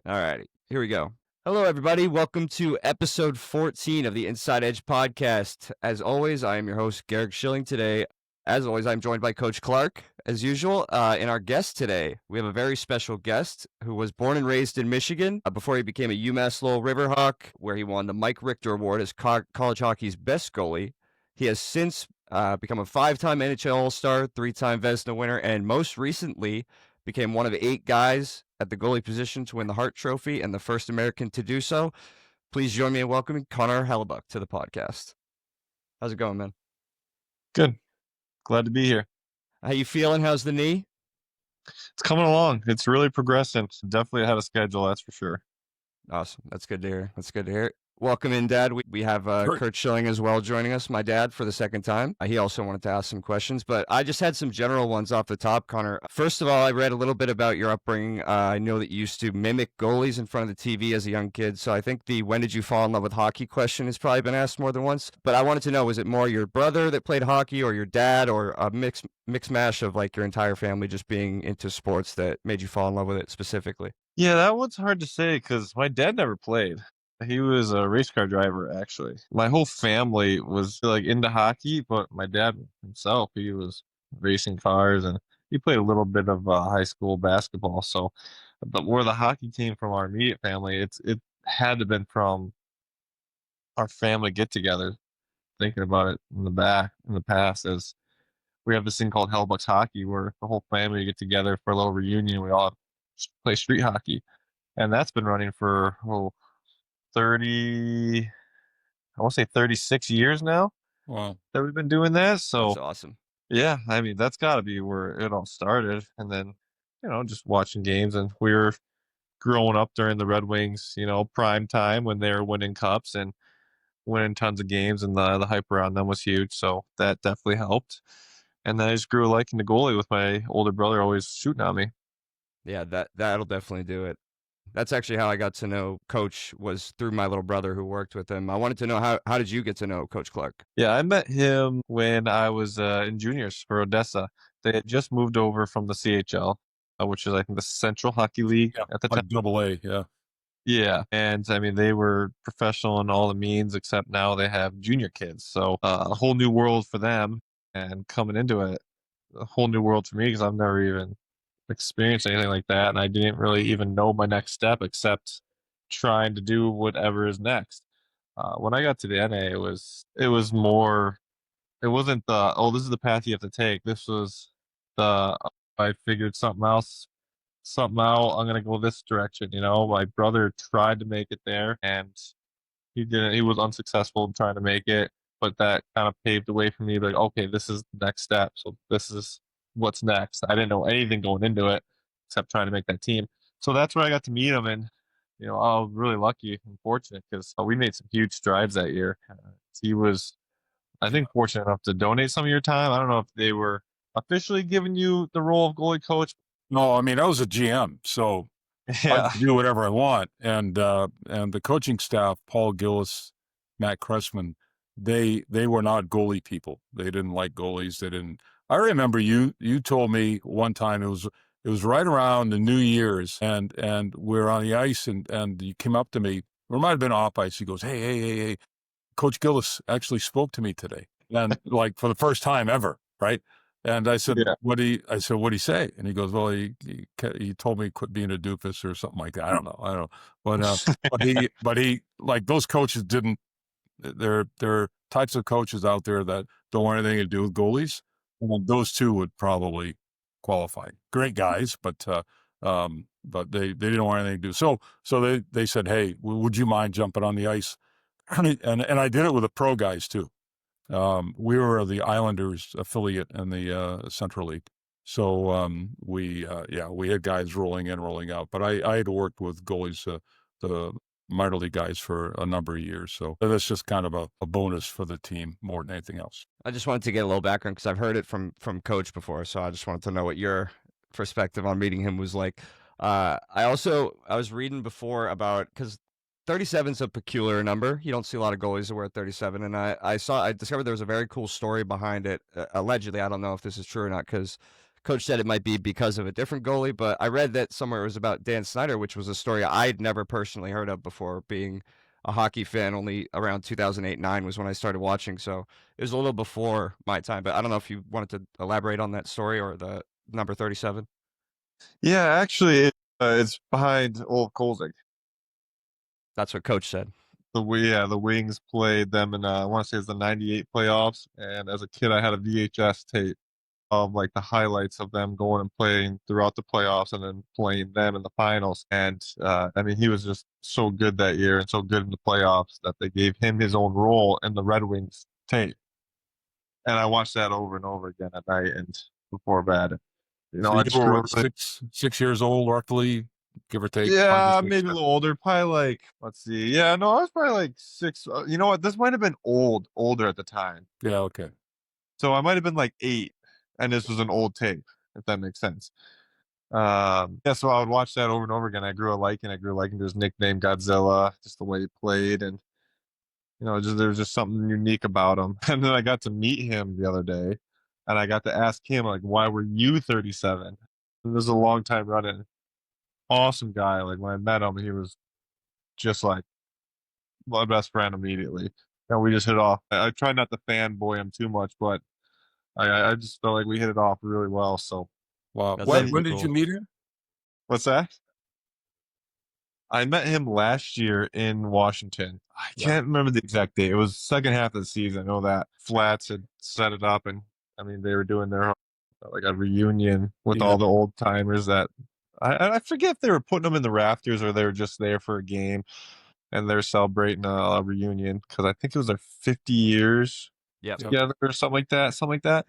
All righty, here we go. Hello, everybody. Welcome to episode 14 of the Inside Edge podcast. As always, I am your host, Curt Schilling. Today, as always, I'm joined by Coach Clark, as usual. And our guest today, we have a very special guest who was born and raised in Michigan before he became a UMass Lowell Riverhawk, where he won the Mike Richter Award as college hockey's best goalie. He has since become a 5-time NHL All-Star, 3-time Vezina winner, and most recently became one of 8 guys at the goalie position to win the Hart Trophy and the first American to do so. Please join me in welcoming Connor Hellebuyck to the podcast. How's it going, man? Good. Glad to be here. How you feeling? How's the knee? It's coming along. It's really progressing. Definitely ahead of schedule, that's for sure. Awesome. That's good to hear. Welcome in, Dad. We have Curt Schilling as well joining us, my dad, for the second time. He also wanted to ask some questions, but I just had some general ones off the top, Connor. First of all, I read a little bit about your upbringing. I know that you used to mimic goalies in front of the TV as a young kid, so I think the when did you fall in love with hockey question has probably been asked more than once. But I wanted to know, was it more your brother that played hockey or your dad, or a mix mash of like your entire family just being into sports that made you fall in love with it specifically? Yeah, that one's hard to say because my dad never played. He was a race car driver, actually. My whole family was like into hockey, but my dad himself, he was racing cars and he played a little bit of high school basketball. So, but where the hockey came from our immediate family, it had to have been from our family get together. Thinking about it in the past, as we have this thing called Hellebuyck's hockey, where the whole family get together for a little reunion. We all play street hockey, and that's been running for 30, I want to say 36 years now. Wow. That we've been doing that. So That's awesome. yeah, I mean that's got to be where it all started, and then just watching games, and we were growing up during the Red Wings, prime time when they were winning cups and winning tons of games, and the hype around them was huge. So that definitely helped. And then I just grew liking the goalie with my older brother always shooting on me. Yeah, that'll definitely do it. That's actually how I got to know Coach, was through my little brother who worked with him. I wanted to know how did you get to know Coach Clark? Yeah, I met him when I was in juniors for Odessa. They had just moved over from the CHL, which is I think the Central Hockey League at the time. Double A, yeah. Yeah, and I mean they were professional in all the means, except now they have junior kids, so a whole new world for them. And coming into it, a whole new world for me because I've never even experienced anything like that, and I didn't really even know my next step except trying to do whatever is next. When I got to the NA, it was more. It wasn't the this is the path you have to take. This was the I figured something out. I'm gonna go this direction. My brother tried to make it there, and he didn't. He was unsuccessful in trying to make it, but that kind of paved the way for me. Like, okay, this is the next step. So this is what's next. I didn't know anything going into it except trying to make that team. So that's where I got to meet him, and I was really lucky and fortunate because we made some huge strides that year. He was, I think, fortunate enough to donate some of your time. I don't know if they were officially giving you the role of goalie coach. No, I mean, I was a GM, so I could do whatever I want. And the coaching staff, Paul Gillis, Matt Cressman, they were not goalie people. They didn't like goalies. They didn't. I remember you told me one time it was right around the New Year's, and we were on the ice, and you came up to me. Or it might have been off ice. He goes, hey, Coach Gillis actually spoke to me today, and like for the first time ever, right? And I said, Yeah. what'd he say? And he goes, well, he told me quit being a doofus or something like that. I don't know. But he, like, those coaches didn't, there are types of coaches out there that don't want anything to do with goalies. And those two would probably qualify. Great guys, but they didn't want anything to do. So they said, hey, would you mind jumping on the ice? And I did it with the pro guys too. We were the Islanders affiliate in the Central League. So we had guys rolling in, rolling out. But I had worked with goalies, the minor league guys, for a number of years. So that's just kind of a bonus for the team more than anything else. I just wanted to get a little background because I've heard it from Coach before. So I just wanted to know what your perspective on meeting him was like. I was reading before about, because 37 is a peculiar number. You don't see a lot of goalies that wear 37. And I discovered there was a very cool story behind it. Allegedly, I don't know if this is true or not, because Coach said it might be because of a different goalie, but I read that somewhere it was about Dan Snyder, which was a story I'd never personally heard of before. Being a hockey fan, only around 2008-9 was when I started watching, so it was a little before my time. But I don't know if you wanted to elaborate on that story or the number 37. Yeah, actually, it's behind Old Kolzig. That's what Coach said. The Wings played them in I want to say it's the '98 playoffs, and as a kid, I had a VHS tape of like the highlights of them going and playing throughout the playoffs, and then playing them in the finals. And I mean, he was just so good that year and so good in the playoffs that they gave him his own role in the Red Wings tape. And I watched that over and over again at night and before bed. You know, So I you just were grew what, up. 6 years old, roughly, give or take. 5 or Yeah, 6. maybe a little older. Probably like, let's see. Yeah, no, I was probably like 6. You know what? This might have been older at the time. Yeah, okay. So I might have been like 8, and this was an old tape, if that makes sense. Yeah, so I would watch that over and over again. I grew liking his nickname Godzilla, just the way he played, and there was just something unique about him. And then I got to meet him the other day, and I got to ask him like, "Why were you 37?" And this is a long time running. Awesome guy. Like when I met him, he was just like my best friend immediately, and we just hit it off. I try not to fanboy him too much, but I just felt like we hit it off really well. So Wow. That's When, super when did you cool. meet him? what's that? I met him last year in Washington. I Yeah. can't remember the exact date. It was second half of the season. I know that Flats had set it up, and I mean they were doing their like a reunion with Yeah. all the old timers that I forget if they were putting them in the rafters or they were just there for a game and they're celebrating a reunion because I think it was their 50 years Yep. together or something like that. Something like that.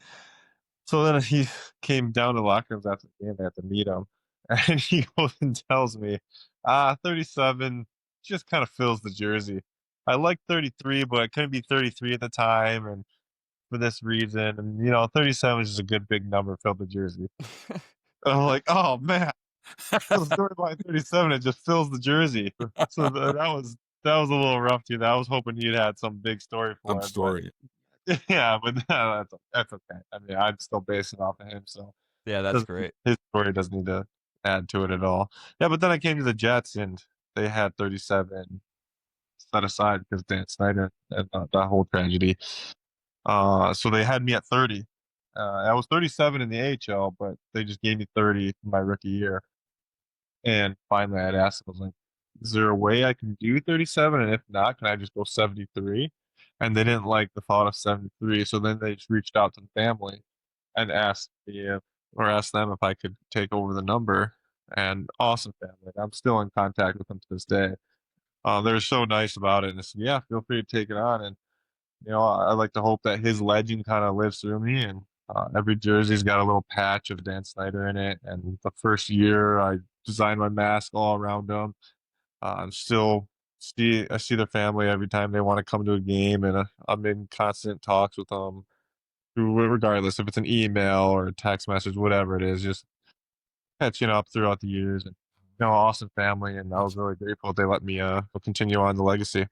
So then he came down to the locker rooms after the game. I had to meet him. And he goes and tells me, 37 just kind of fills the jersey. I like 33, but I couldn't be 33 at the time. And for this reason, and 37 is just a good big number, fill the jersey. And I'm like, oh man, the story behind 37, it just fills the jersey. So that was a little rough too. I was hoping he'd had some big story for Some it, but story. yeah, but that's okay. I mean, I'm still basing off of him, so Yeah, that's great. his story doesn't need to add to it at all. Yeah, but then I came to the Jets and they had 37 set aside because Dan Snyder and that whole tragedy. So they had me at 30. I was 37 in the AHL, but they just gave me 30 my rookie year. And finally, I'd asked them, I was like, "Is there a way I can do 37? And if not, can I just go 73?" And they didn't like the thought of 73, so then they just reached out to the family and asked them if I could take over the number. And awesome family. I'm still in contact with them to this day. They're so nice about it, and they said, "Yeah, feel free to take it on." And I like to hope that his legend kind of lives through me. And every jersey's got a little patch of Dan Snyder in it. And the first year, I designed my mask all around them. I'm still I see their family every time they want to come to a game, and I'm in constant talks with them regardless if it's an email or a text message, whatever it is, just catching up throughout the years. And awesome family, and I was really grateful they let me continue on the legacy.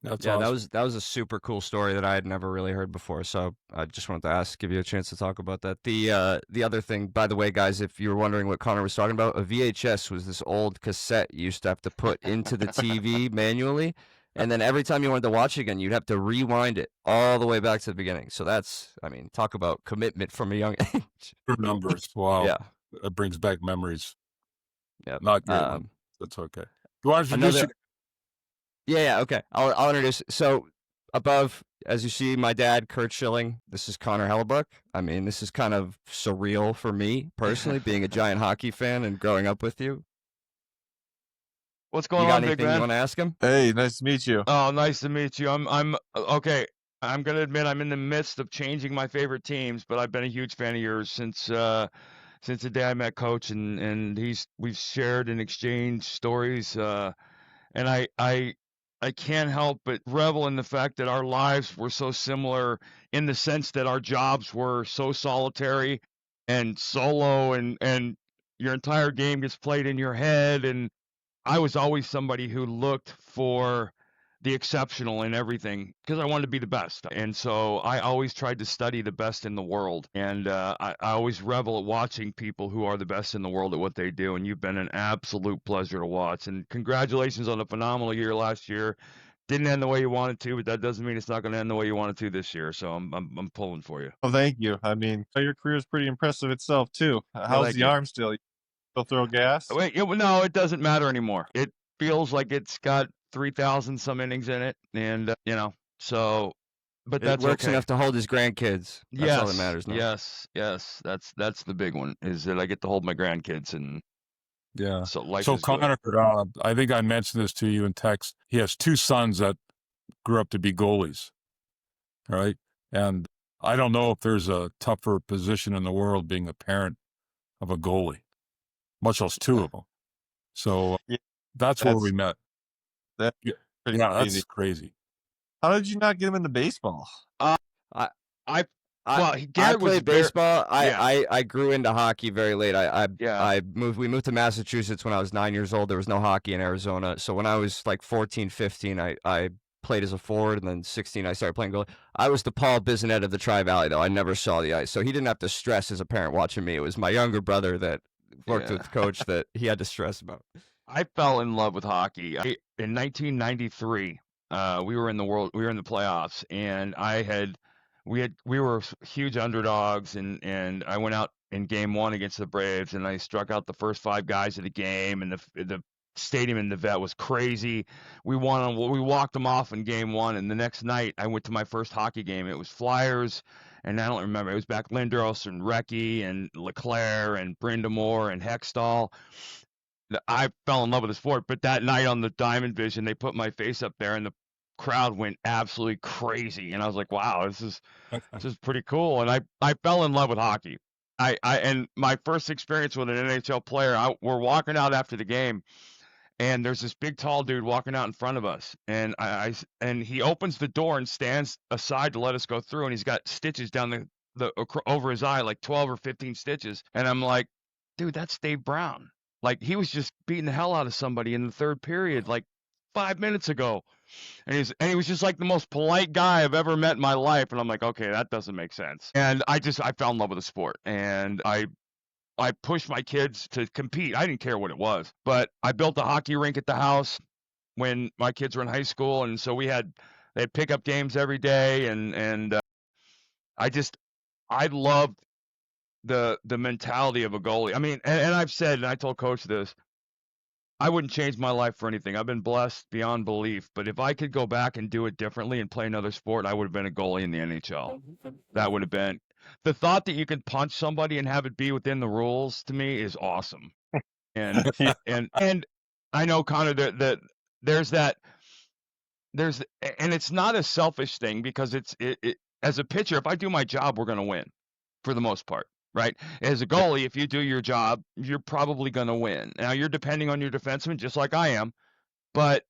That's Yeah, awesome. that was a super cool story that I had never really heard before. So I just wanted to give you a chance to talk about that. The other thing, by the way, guys, if you were wondering what Connor was talking about, a VHS was this old cassette you used to have to put into the TV manually, and then every time you wanted to watch it again, you'd have to rewind it all the way back to the beginning. So I mean, talk about commitment from a young age. Good numbers. Wow. Yeah, It brings back memories. yeah. Not great ones. That's okay. You want to introduce Another. Yeah, okay. I'll introduce. So above, as you see, my dad, Curt Schilling. This is Connor Hellebuyck. I mean, this is kind of surreal for me personally, being a giant hockey fan and growing up with you. What's You going got on, big anything you man? want to ask him? Hey, nice to meet you. Oh, nice to meet you. I'm okay. I'm gonna admit I'm in the midst of changing my favorite teams, but I've been a huge fan of yours since the day I met Coach, and we've shared and exchanged stories, and I can't help but revel in the fact that our lives were so similar in the sense that our jobs were so solitary and solo, and your entire game gets played in your head. And I was always somebody who looked for the exceptional in everything because I wanted to be the best. And so I always tried to study the best in the world. And I always revel at watching people who are the best in the world at what they do. And you've been an absolute pleasure to watch. And congratulations on a phenomenal year last year. Didn't end the way you wanted to, but that doesn't mean it's not going to end the way you wanted to this year. So I'm pulling for you. Well, thank you. I mean, your career is pretty impressive itself too. How's the arm still? You still throw gas? Wait, no, it doesn't matter anymore. It feels like it's got 3,000 some innings in it, and so. But It that's works okay. enough to hold his grandkids. That's all that matters now. Yes. That's the big one, is that I get to hold my grandkids, and Yeah. so life So is good. Connor, I think I mentioned this to you in text. He has 2 sons that grew up to be goalies. All right. And I don't know if there's a tougher position in the world being a parent of a goalie, much less 2 of them. So Yeah, that's where we met. That's Yeah, pretty that's crazy. crazy. How did you not get him into baseball? I Garrett was played baseball. yeah. I grew into hockey very late. We moved to Massachusetts when I was 9 years old. There was no hockey in Arizona. So when I was like 14, 15, I played as a forward, and then 16 I started playing goalie. I was the Paul Bissonnette of the Tri-Valley, though. I never saw the ice. So he didn't have to stress as a parent watching me. It was my younger brother that worked with the coach that he had to stress about. I fell in love with hockey. In 1993, we were in the playoffs, and we were huge underdogs, and I went out in game 1 against the Braves, and I struck out the first 5 guys of the game, and the stadium in the vet was crazy. We walked them off in game 1, and the next night I went to my first hockey game. It was Flyers, and I don't remember. It was back Lindros and Recchi and LeClaire and Brindamore and Hextall. I fell in love with the sport, but that night on the Diamond Vision, they put my face up there, and the crowd went absolutely crazy. And I was like, wow, this is pretty cool. And I fell in love with hockey. And my first experience with an NHL player, we're walking out after the game, and there's this big tall dude walking out in front of us, and and he opens the door and stands aside to let us go through, and he's got stitches down the over his eye, like 12 or 15 stitches. And I'm like, dude, that's Dave Brown. Like, he was just beating the hell out of somebody in the third period, like 5 minutes ago. And he was just like the most polite guy I've ever met in my life. And I'm like, okay, that doesn't make sense. And I fell in love with the sport. And I pushed my kids to compete. I didn't care what it was, but I built a hockey rink at the house when my kids were in high school. And so they had pickup games every day. And I loved the mentality of a goalie. I mean, and I've said, and I told Coach this, I wouldn't change my life for anything. I've been blessed beyond belief, but if I could go back and do it differently and play another sport, I would have been a goalie in the NHL. That would have been the thought that you can punch somebody and have it be within the rules. To me, is awesome. And and I know, Connor, that and it's not a selfish thing, because it as a pitcher, if I do my job, we're going to win for the most part. Right? As a goalie, if you do your job, you're probably going to win. Now, you're depending on your defenseman, just like I am, but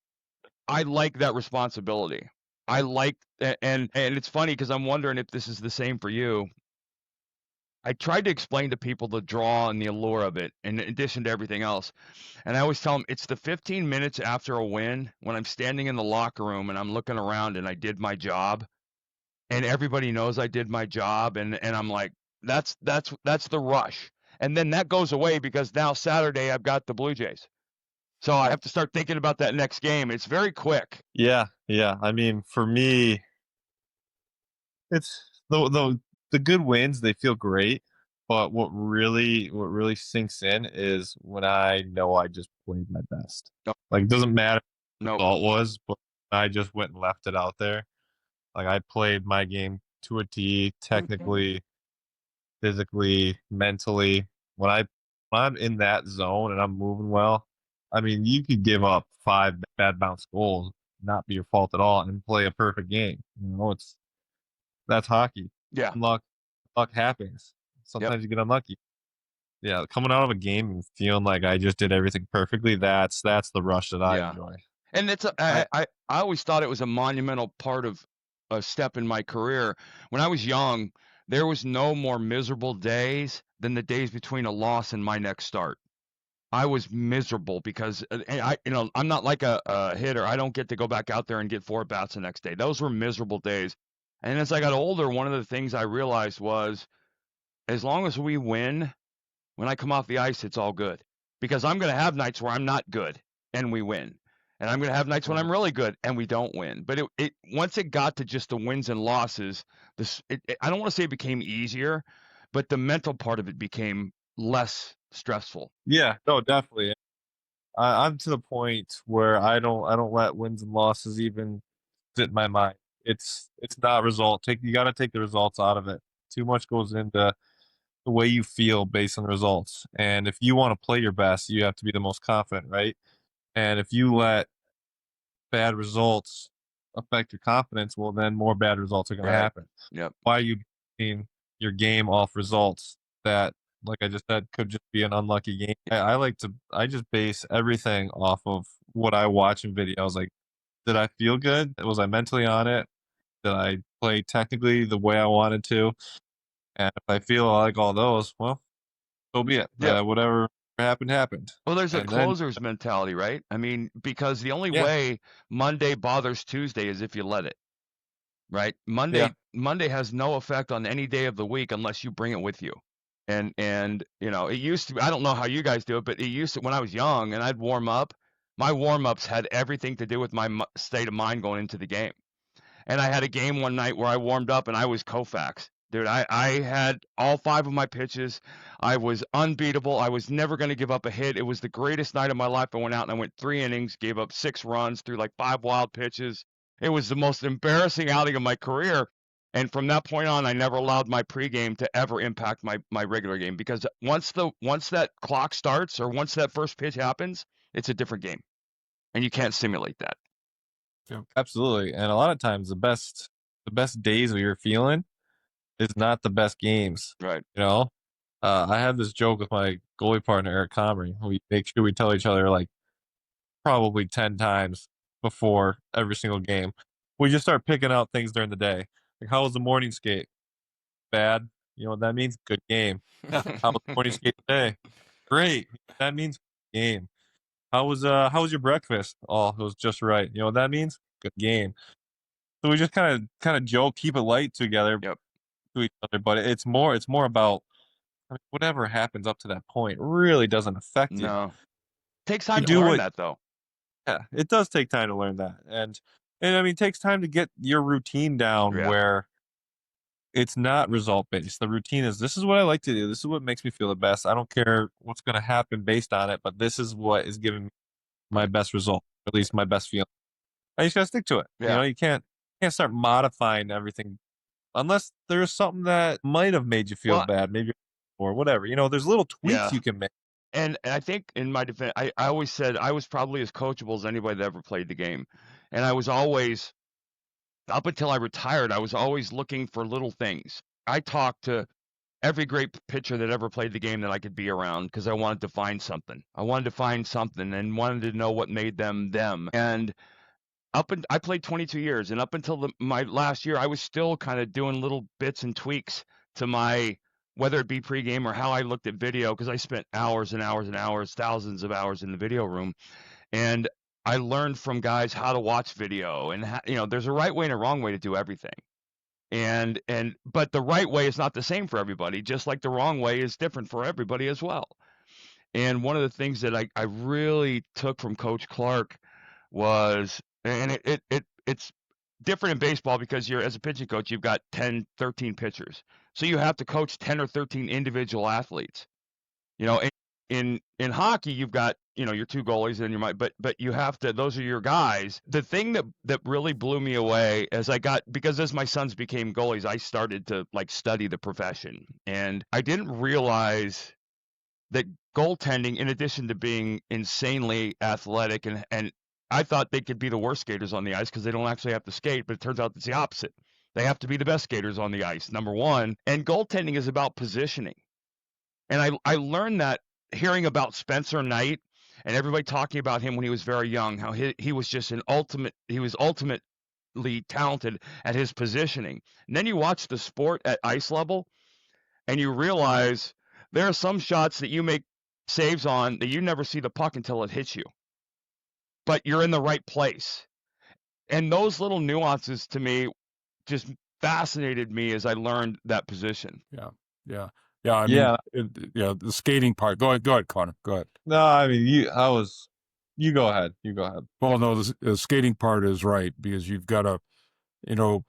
I like that responsibility. I like that, and it's funny because I'm wondering if this is the same for you. I tried to explain to people the draw and the allure of it, in addition to everything else. And I always tell them it's the 15 minutes after a win when I'm standing in the locker room and I'm looking around and I did my job, and everybody knows I did my job, and I'm like, that's the rush. And then that goes away because now Saturday I've got the Blue Jays. So I have to start thinking about that next game. It's very quick. Yeah. I mean, for me, it's the good wins, they feel great, but what really sinks in is when I know I just played my best. Nope. Like, it doesn't matter what Nope. the result was, but I just went and left it out there. Like, I played my game to a T, technically, physically, mentally. When I'm in that zone and I'm moving well, I mean, you could give up 5 bad bounce goals, not be your fault at all, and play a perfect game. That's hockey. Yeah. Luck happens. Sometimes you get unlucky. Yeah, coming out of a game and feeling like I just did everything perfectly, that's the rush that I enjoy. And I always thought it was a monumental part of a step in my career. When I was young, there was no more miserable days than the days between a loss and my next start. I was miserable because I'm not like a hitter. I don't get to go back out there and get 4 bats the next day. Those were miserable days. And as I got older, one of the things I realized was, as long as we win, when I come off the ice, it's all good. Because I'm going to have nights where I'm not good and we win. And I'm going to have nights when I'm really good and we don't win. But it once it got to just the wins and losses, I don't want to say it became easier, but the mental part of it became less stressful. Yeah, no, definitely. I'm to the point where I don't let wins and losses even sit in my mind. It's not result. You got to take the results out of it. Too much goes into the way you feel based on the results. And if you want to play your best, you have to be the most confident, right? And if you let bad results affect your confidence, well, then more bad results are going to happen. Yep. Why are you basing your game off results that, like I just said, could just be an unlucky game? I just base everything off of what I watch in videos. Like, did I feel good? Was I mentally on it? Did I play technically the way I wanted to? And if I feel like all those, well, so be it. Yeah. Whatever happened, happened. Well, there's a And then, closer's mentality, right? I mean, because the only Yeah. way Monday bothers Tuesday is if you let it, right? Yeah. Monday has no effect on any day of the week unless you bring it with you. And it used to be, I don't know how you guys do it, but it used to, when I was young and I'd warm up, my warm-ups had everything to do with my state of mind going into the game. And I had a game one night where I warmed up and I was Koufax. Dude, I had all 5 of my pitches. I was unbeatable. I was never going to give up a hit. It was the greatest night of my life. I went out and I went 3 innings, gave up 6 runs, threw like 5 wild pitches. It was the most embarrassing outing of my career. And from that point on, I never allowed my pregame to ever impact my regular game, because once that clock starts, or once that first pitch happens, it's a different game, and you can't simulate that. Absolutely. And a lot of times the best days of your feeling is not the best games. Right. I have this joke with my goalie partner, Eric Comrie. We make sure we tell each other like probably 10 times before every single game. We just start picking out things during the day. Like, how was the morning skate? Bad. You know what that means? Good game. How was the morning skate today? Great. That means game. How was your breakfast? Oh, it was just right. You know what that means? Good game. So we just kind of joke, keep it light together Yep. to each other, but it's more about, I mean, whatever happens up to that point really doesn't affect you. No. Takes time You to do learn what- that, though. Yeah, it does take time to learn that. And I mean, it takes time to get your routine down Yeah. where it's not result based. The routine is, this is what I like to do. This is what makes me feel the best. I don't care what's going to happen based on it, but this is what is giving me my best result, or at least my best feeling. And you just gotta stick to it. Yeah. You can't start modifying everything unless there's something that might have made you feel bad, maybe, or whatever. There's little tweaks you can make. And I think, in my defense, I always said I was probably as coachable as anybody that ever played the game. And I was always, up until I retired, I was always looking for little things. I talked to every great pitcher that ever played the game that I could be around, because I wanted to find something. I wanted to find something and wanted to know what made them them. And I played 22 years, and up until my last year, I was still kind of doing little bits and tweaks to my, whether it be pregame or how I looked at video, because I spent hours and hours and hours, thousands of hours in the video room. And I learned from guys how to watch video, and there's a right way and a wrong way to do everything. But the right way is not the same for everybody, just like the wrong way is different for everybody as well. And one of the things that I really took from Coach Clark was, and it's different in baseball, because as a pitching coach, you've got 10, 13 pitchers. So you have to coach 10 or 13 individual athletes. In hockey, you've got, your 2 goalies and but you have to, those are your guys. The thing that really blew me away because as my sons became goalies, I started to study the profession. And I didn't realize that goaltending, in addition to being insanely athletic, and I thought they could be the worst skaters on the ice because they don't actually have to skate, but it turns out it's the opposite. They have to be the best skaters on the ice, number one. And goaltending is about positioning. And I learned that hearing about Spencer Knight and everybody talking about him when he was very young, how he was just he was ultimately talented at his positioning. And then you watch the sport at ice level, and you realize there are some shots that you make saves on that you never see the puck until it hits you, but you're in the right place. And those little nuances to me just fascinated me as I learned that position. Yeah. I mean, the skating part. Go ahead, Connor. Go ahead. No, I mean, you go ahead. Well, no, the skating part is right, because you've got to,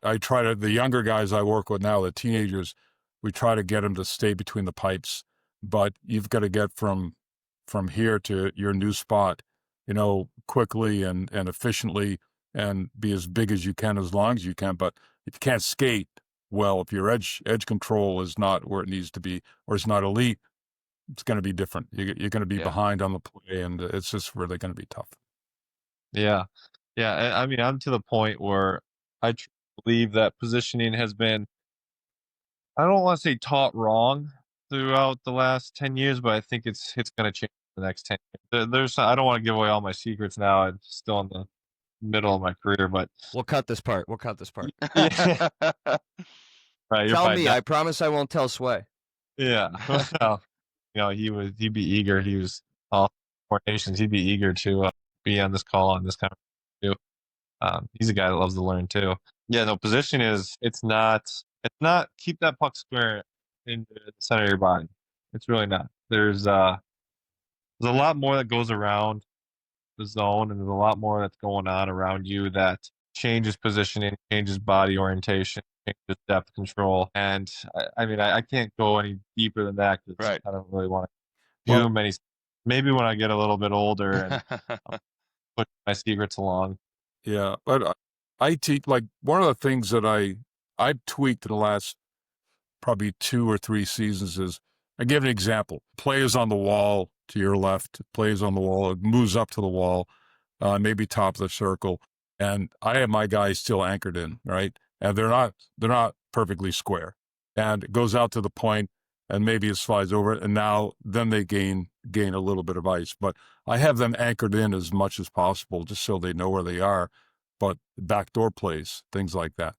I try to, the younger guys I work with now, the teenagers, we try to get them to stay between the pipes, but you've got to get from here to your new spot, quickly and efficiently, and be as big as you can, as long as you can. But if you can't skate well, if your edge control is not where it needs to be, or it's not elite, it's going to be different. You're going to be behind on the play, and it's just really going to be tough. Yeah. I mean, I'm to the point where I believe that positioning has been, I don't want to say taught wrong throughout the last 10 years, but I think it's going to change in the next 10 years. I don't want to give away all my secrets now. I'm still in the middle of my career, but We'll cut this part. yeah. Right, Tell me. I promise I won't tell Sway. Yeah. Well, he'd be eager. He was all 4 nations. He'd be eager to be on this call on this kind of too. He's a guy that loves to learn too. Yeah, no, position it's not keep that puck square in the center of your body. It's really not. There's a lot more that goes around the zone, and there's a lot more that's going on around you that changes positioning, changes body orientation, changes depth control. And I mean, I can't go any deeper than that, because I don't really want to do many. Maybe when I get a little bit older and put my secrets along. Yeah, but I teach, like, one of the things that I've tweaked in the last probably 2 or 3 seasons is, I give an example. Players on the wall to your left, players on the wall, it moves up to the wall, maybe top of the circle, and I have my guys still anchored in, right? And they're not perfectly square. And it goes out to the point, and maybe it slides over it, and then they gain a little bit of ice. But I have them anchored in as much as possible, just so they know where they are. But backdoor plays, things like that.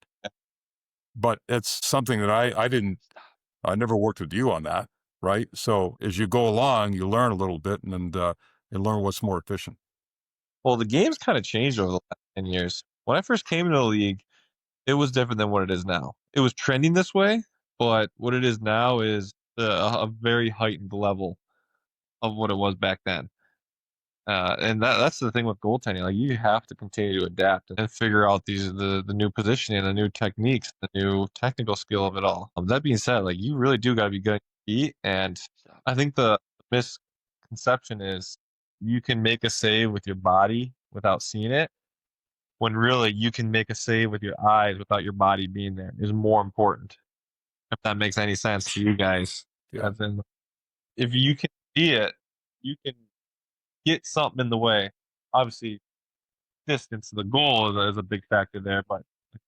But it's something that I never worked with you on that, right? So as you go along, you learn a little bit, and learn what's more efficient. Well, the game's kind of changed over the last 10 years. When I first came into the league, it was different than what it is now. It was trending this way, but what it is now is a very heightened level of what it was back then. And that's the thing with goaltending. Like, you have to continue to adapt and figure out the new positioning, the new techniques, the new technical skill of it all. That being said, like, you really do got to be good at your feet. And I think the misconception is you can make a save with your body without seeing it, when really you can make a save with your eyes without your body being there is more important. If that makes any sense to you guys. Yeah. As in, if you can see it, you can get something in the way. Obviously, distance to the goal is a big factor there, but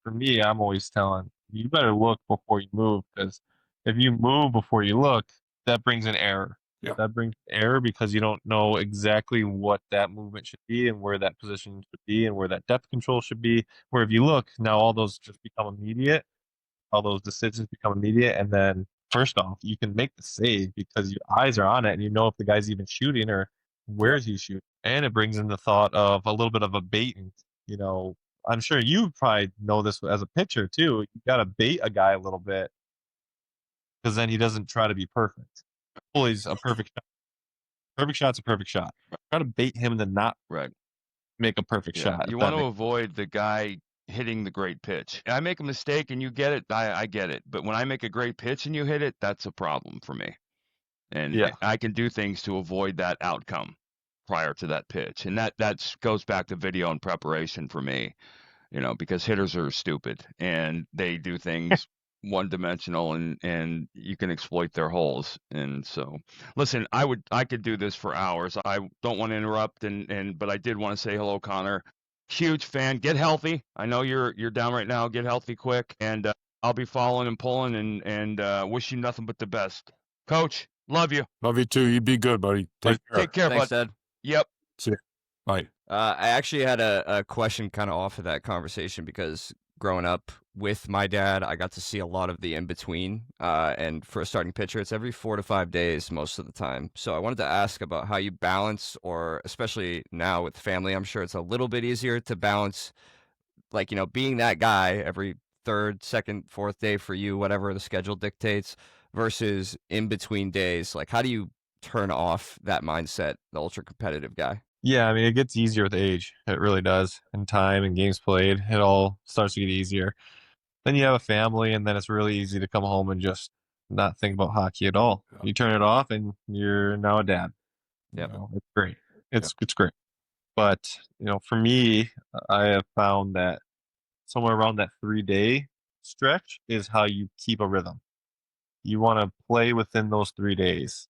for me, I'm always telling you better look before you move, because if you move before you look, that brings an error. Yeah. That brings error because you don't know exactly what that movement should be, and where that position should be, and where that depth control should be. Where if you look, now all those just become immediate. All those decisions become immediate, and then first off, you can make the save because your eyes are on it, and you know if the guy's even shooting or where is he shooting. And it brings in the thought of a little bit of a baiting. I'm sure you probably know this as a pitcher too. You got to bait a guy a little bit, because then he doesn't try to be perfect. Always a perfect shot. Perfect shot's a perfect shot. Try to bait him to not make a perfect shot. You want to avoid the guy hitting the great pitch. I make a mistake and you get it, I get it. But when I make a great pitch and you hit it, that's a problem for me. And I can do things to avoid that outcome prior to that pitch. And that goes back to video and preparation for me, because hitters are stupid and they do things one-dimensional, and you can exploit their holes. And so, listen, I could do this for hours. I don't want to interrupt, but I did want to say hello, Connor. Huge fan. Get healthy. I know you're down right now. Get healthy quick, and I'll be following and pulling, and wish you nothing but the best. Coach, love you. Love you too. You be good, buddy. Take care, Thanks, bud. Dad. Yep. See you. Bye. I actually had a question kind of off of that conversation, because growing up, with my dad, I got to see a lot of the in between. And for a starting pitcher, it's every 4 to 5 days most of the time. So I wanted to ask about how you balance, or especially now with family, I'm sure it's a little bit easier to balance, like, being that guy every third, second, fourth day for you, whatever the schedule dictates, versus in between days. Like, how do you turn off that mindset, the ultra competitive guy? Yeah, I mean, it gets easier with age. It really does. And time and games played, it all starts to get easier. Then you have a family, and then it's really easy to come home and just not think about hockey at all. Yeah. You turn it off, and you're now a dad. Yep. It's great. It's great. But for me, I have found that somewhere around that 3-day stretch is how you keep a rhythm. You want to play within those 3 days,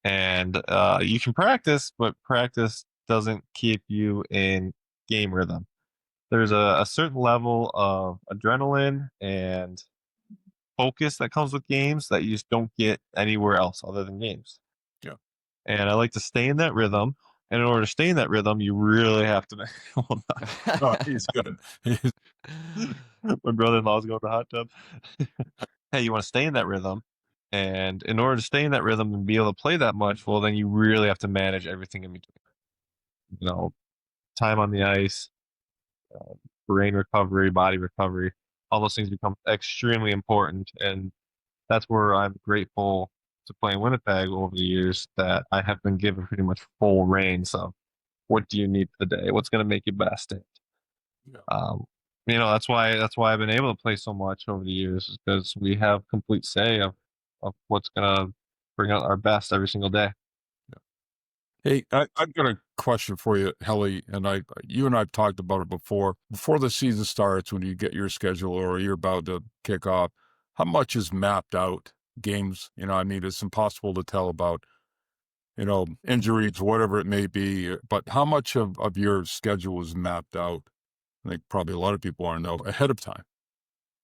and you can practice, but practice doesn't keep you in game rhythm. There's a certain level of adrenaline and focus that comes with games that you just don't get anywhere else other than games. Yeah. And I like to stay in that rhythm. And in order to stay in that rhythm, you really have to. Well, Oh, he's good. my brother-in-law's going to the hot tub. Hey, you want to stay in that rhythm. And in order to stay in that rhythm and be able to play that much, well, then you really have to manage everything in between. Time on the ice, brain recovery, body recovery, all those things become extremely important. And that's where I'm grateful to play in Winnipeg over the years that I have been given pretty much full reins of what do you need for the day, what's going to make you best. Yeah. That's why I've been able to play so much over the years, is because we have complete say of what's going to bring out our best every single day. Hey, I've got a question for you, Helly, and you and I've talked about it before. Before the season starts, when you get your schedule or you're about to kick off, how much is mapped out games? I mean, it's impossible to tell about, injuries, whatever it may be, but how much of your schedule is mapped out? I think probably a lot of people want to know ahead of time.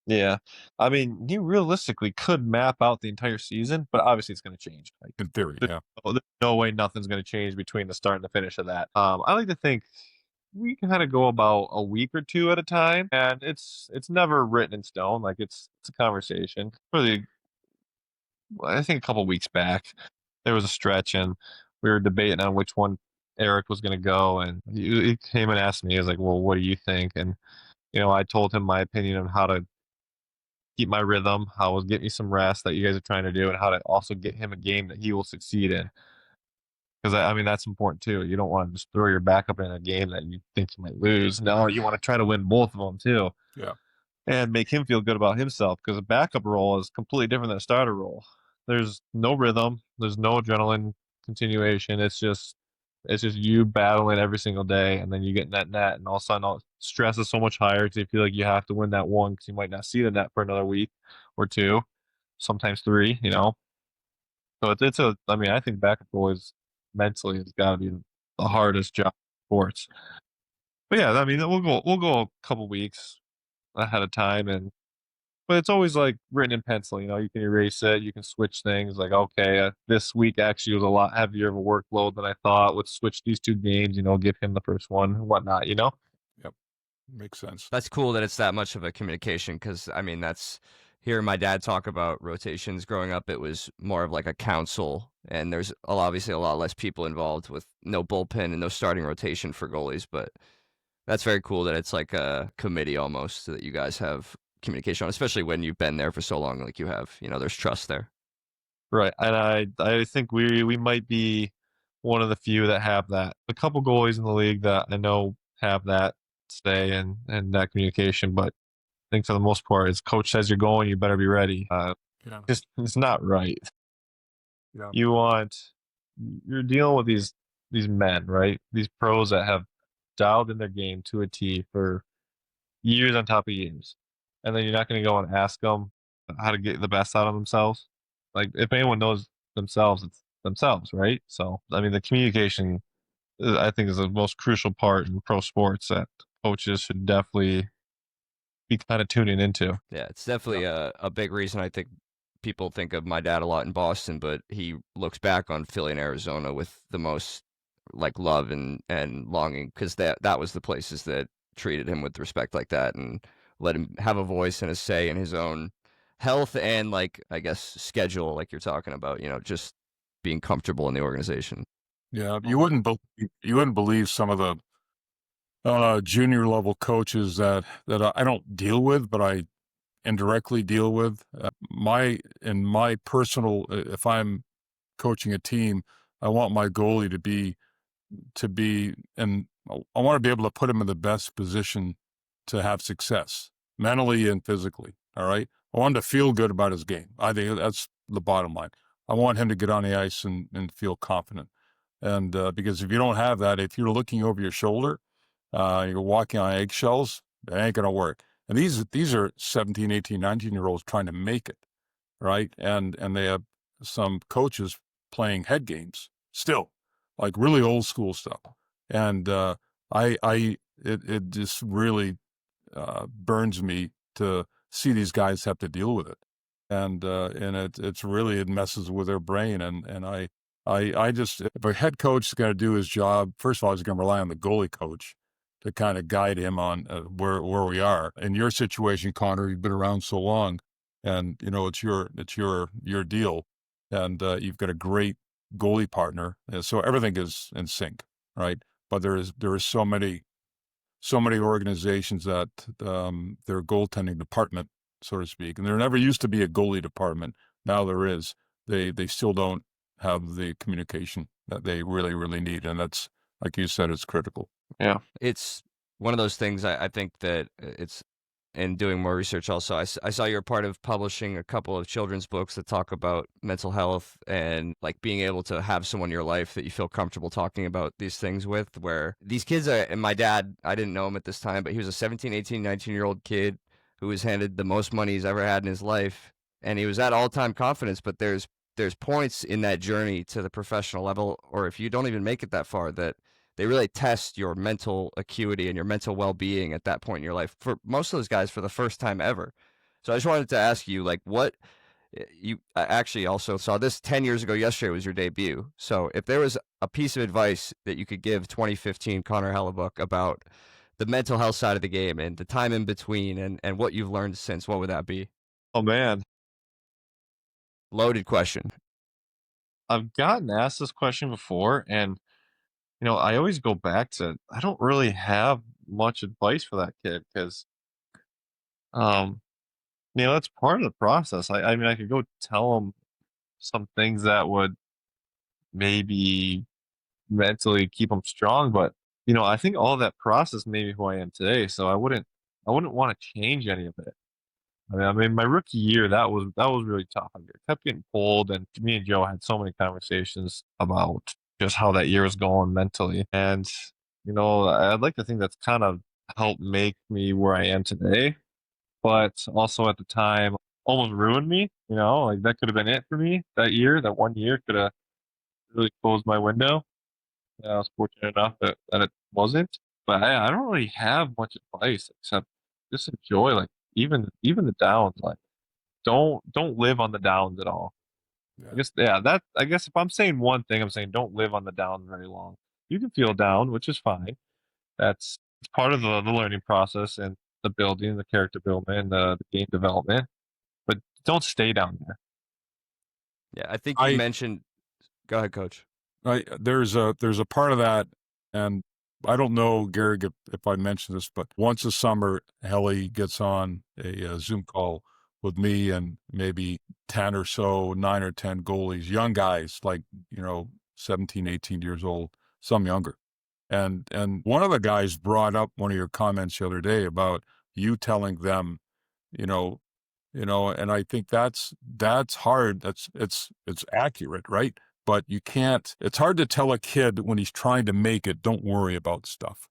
Yeah. I mean, you realistically could map out the entire season, but obviously it's going to change. Like, In theory, yeah. there's no way nothing's going to change between the start and the finish of that. I like to think we can kind of go about a week or two at a time, and it's never written in stone. Like, it's a conversation. Really, I think a couple weeks back, there was a stretch, and we were debating on which one Eric was going to go, and he came and asked me. He was like, "Well, what do you think?" And I told him my opinion on how to keep my rhythm, how to get me some rest that you guys are trying to do, and how to also get him a game that he will succeed in. Because I mean, that's important too. You don't want to just throw your backup in a game that you think you might lose. No, you want to try to win both of them too. Yeah. And make him feel good about himself, because a backup role is completely different than a starter role. There's no rhythm. There's no adrenaline continuation. It's just you battling every single day, and then you get in that net, and all of a sudden, all stress is so much higher because you feel like you have to win that one, because you might not see the net for another week or two, sometimes three. So I mean, I think backup goalies mentally has got to be the hardest job in sports. But yeah, I mean, we'll go a couple weeks ahead of time, but it's always like written in pencil. You can erase it, you can switch things. Like, okay, this week actually was a lot heavier of a workload than I thought. Let's switch these two games. Give him the first one and whatnot. Yep. Makes sense. That's cool that it's that much of a communication, because I mean, that's hearing my dad talk about rotations growing up, it was more of like a council, and there's obviously a lot less people involved with no bullpen and no starting rotation for goalies. But that's very cool that it's like a committee almost, so that you guys have communication on, especially when you've been there for so long, like you have. There's trust there. Right, and I think we might be one of the few that have that. A couple goalies in the league that I know have that stay and that communication, but I think for the most part, as coach says you're going, you better be ready. Yeah. It's not right. Yeah. You're dealing with these men, right? These pros that have dialed in their game to a T for years on top of years, and then you're not going to go and ask them how to get the best out of themselves. Like, if anyone knows themselves, it's themselves, right? So I mean, the communication, I think, is the most crucial part in pro sports that coaches should definitely be kind of tuning into. Yeah, it's definitely a big reason. I think people think of my dad a lot in Boston, but he looks back on Philly and Arizona with the most like love and longing, because that was the places that treated him with respect like that, and let him have a voice and a say in his own health and, like, I guess, schedule, like you're talking about, just being comfortable in the organization. Yeah, you wouldn't believe some of the junior level coaches that I don't deal with, but I indirectly deal with. In my personal, if I'm coaching a team, I want my goalie and I want to be able to put him in the best position to have success, mentally and physically. All right. I want him to feel good about his game. I think that's the bottom line. I want him to get on the ice and feel confident. And because if you don't have that, if you're looking over your shoulder, you're walking on eggshells, it ain't going to work. And these are 17, 18, 19-year-olds trying to make it, right? And they have some coaches playing head games still, like really old school stuff. And it just really burns me to see these guys have to deal with it. And it messes with their brain. And I just, if a head coach is going to do his job, first of all, he's going to rely on the goalie coach to kind of guide him on where we are. In your situation, Connor, you've been around so long, and it's your deal, and you've got a great goalie partner, so everything is in sync, right? But there is so many organizations that their goaltending department, so to speak, and there never used to be a goalie department. Now there is. They still don't have the communication that they really, really need, and that's, like you said, it's critical. Yeah. It's one of those things I think that it's, in doing more research also, I saw you're part of publishing a couple of children's books that talk about mental health and, like, being able to have someone in your life that you feel comfortable talking about these things with, where these kids are, and my dad, I didn't know him at this time, but he was a 17, 18, 19-year-old kid who was handed the most money he's ever had in his life. And he was at all-time confidence, but there's points in that journey to the professional level, or if you don't even make it that far, that they really test your mental acuity and your mental well-being at that point in your life for most of those guys for the first time ever. So I just wanted to ask you, like, what you actually also saw this 10 years ago. Yesterday was your debut. So if there was a piece of advice that you could give 2015 Connor Hellebuyck about the mental health side of the game and the time in between and what you've learned since, what would that be? Oh man, Loaded question. I've gotten asked this question before, and I always go back to I don't really have much advice for that kid because, um, that's part of the process. I mean, I could go tell him some things that would maybe mentally keep him strong, but I think all that process made me who I am today. So I wouldn't want to change any of it. I mean, my rookie year that was really tough. I kept getting pulled, and me and Joe had so many conversations about just how that year was going mentally. And I'd like to think that's kind of helped make me where I am today, but also at the time almost ruined me. Like that could have been it for me that year. That one year could have really closed my window. I was fortunate enough that it wasn't. But I don't really have much advice except just enjoy, like, even the downs. Like, don't live on the downs at all. I guess if I'm saying one thing, I'm saying don't live on the downs very long. You can feel down, which is fine. It's part of the learning process and the building, the character building, and the game development. But don't stay down there. Yeah, I think you mentioned. Go ahead, Coach. There's a part of that, and I don't know, Gary, if I mentioned this, but once a summer, Helly gets on a Zoom call with me and maybe 10 or so, 9 or 10 goalies, young guys, like, 17, 18 years old, some younger. And one of the guys brought up one of your comments the other day about you telling them, and I think that's hard. It's accurate, right? But you can't, it's hard to tell a kid when he's trying to make it, don't worry about stuff,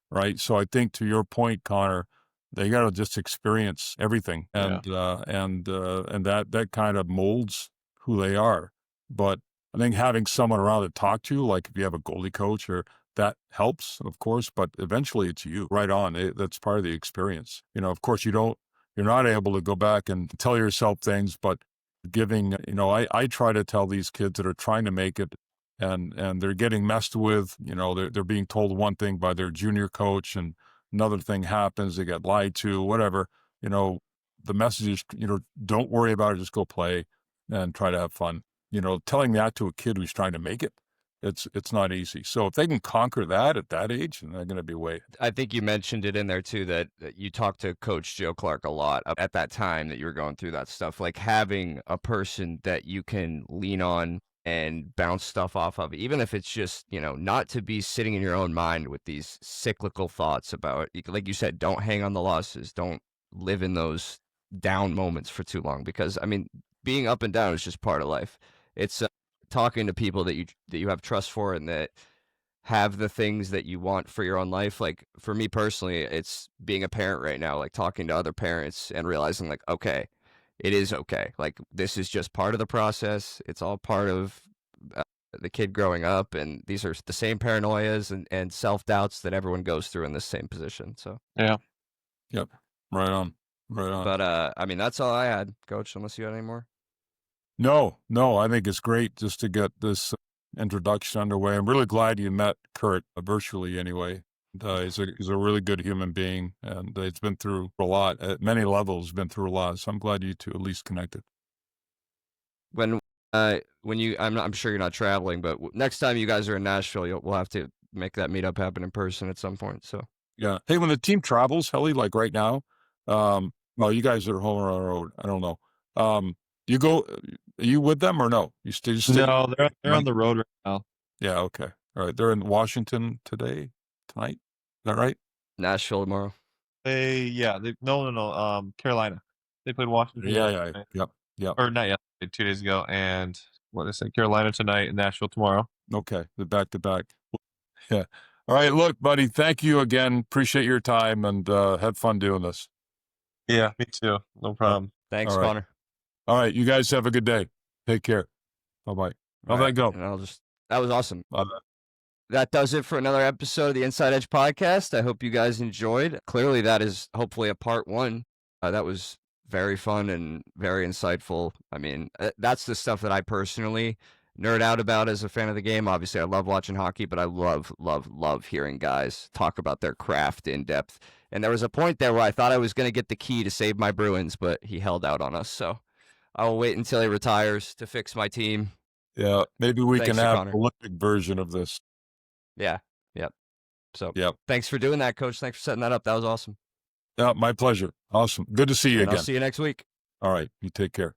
right? So I think, to your point, Connor, they got to just experience everything, and that kind of molds who they are. But I think having someone around to talk to, like if you have a goalie coach, or that helps, of course, but eventually it's you right on. That's part of the experience. Of course, you're not able to go back and tell yourself things, but giving, I try to tell these kids that are trying to make it, and they're getting messed with, they're being told one thing by their junior coach, and another thing happens, they get lied to, whatever, the message is, don't worry about it, just go play and try to have fun. Telling that to a kid who's trying to make it, it's not easy. So if they can conquer that at that age, then they're going to be way. I think you mentioned it in there too, that you talked to Coach Joe Clark a lot at that time that you were going through that stuff, like having a person that you can lean on and bounce stuff off of, even if it's just, not to be sitting in your own mind with these cyclical thoughts about, like you said, don't hang on the losses, don't live in those down moments for too long, because being up and down is just part of life. It's talking to people that you have trust for and that have the things that you want for your own life. Like for me personally, it's being a parent right now, like talking to other parents and realizing like, okay, it is okay. Like this is just part of the process. It's all part of the kid growing up, and these are the same paranoias and self-doubts that everyone goes through in this same position. So Yeah. Yep. Right on. But that's all I had, Coach, unless you had any more. No, I think it's great just to get this introduction underway. I'm really glad you met Curt, virtually anyway. He's a really good human being, and he's been through a lot at many levels, been through a lot. So I'm glad you two at least connected. When you, I'm sure you're not traveling, but next time you guys are in Nashville, we'll have to make that meetup happen in person at some point. So yeah. Hey, when the team travels, Helly, like right now, well, you guys are home or on the road. I don't know. You go, are you with them or no? You stay? No, they're on the road right now. Yeah. Okay. All right. They're in Washington tonight. Is that right? Nashville tomorrow. No. Carolina. They played Washington. Yeah. Yep. Or not yesterday, 2 days ago, and what I said, Carolina tonight and Nashville tomorrow. Okay. The back to back. Yeah. All right. Look, buddy, thank you again. Appreciate your time and had fun doing this. Yeah, me too. No problem. Thanks, All right. Connor. All right. You guys have a good day. Take care. Bye-bye. How'd that go? And that was awesome. Bye. That does it for another episode of the Inside Edge podcast. I hope you guys enjoyed. Clearly, that is hopefully a part one. That was very fun and very insightful. That's the stuff that I personally nerd out about as a fan of the game. Obviously, I love watching hockey, but I love hearing guys talk about their craft in depth. And there was a point there where I thought I was going to get the key to save my Bruins, but he held out on us. So I'll wait until he retires to fix my team. Yeah, maybe we can have Connor. an Olympic version of this. Yeah. Yep. So Yep. Thanks for doing that, Coach. Thanks for setting that up. That was awesome. Yeah, my pleasure. Awesome. Good to see you again. I'll see you next week. All right. You take care.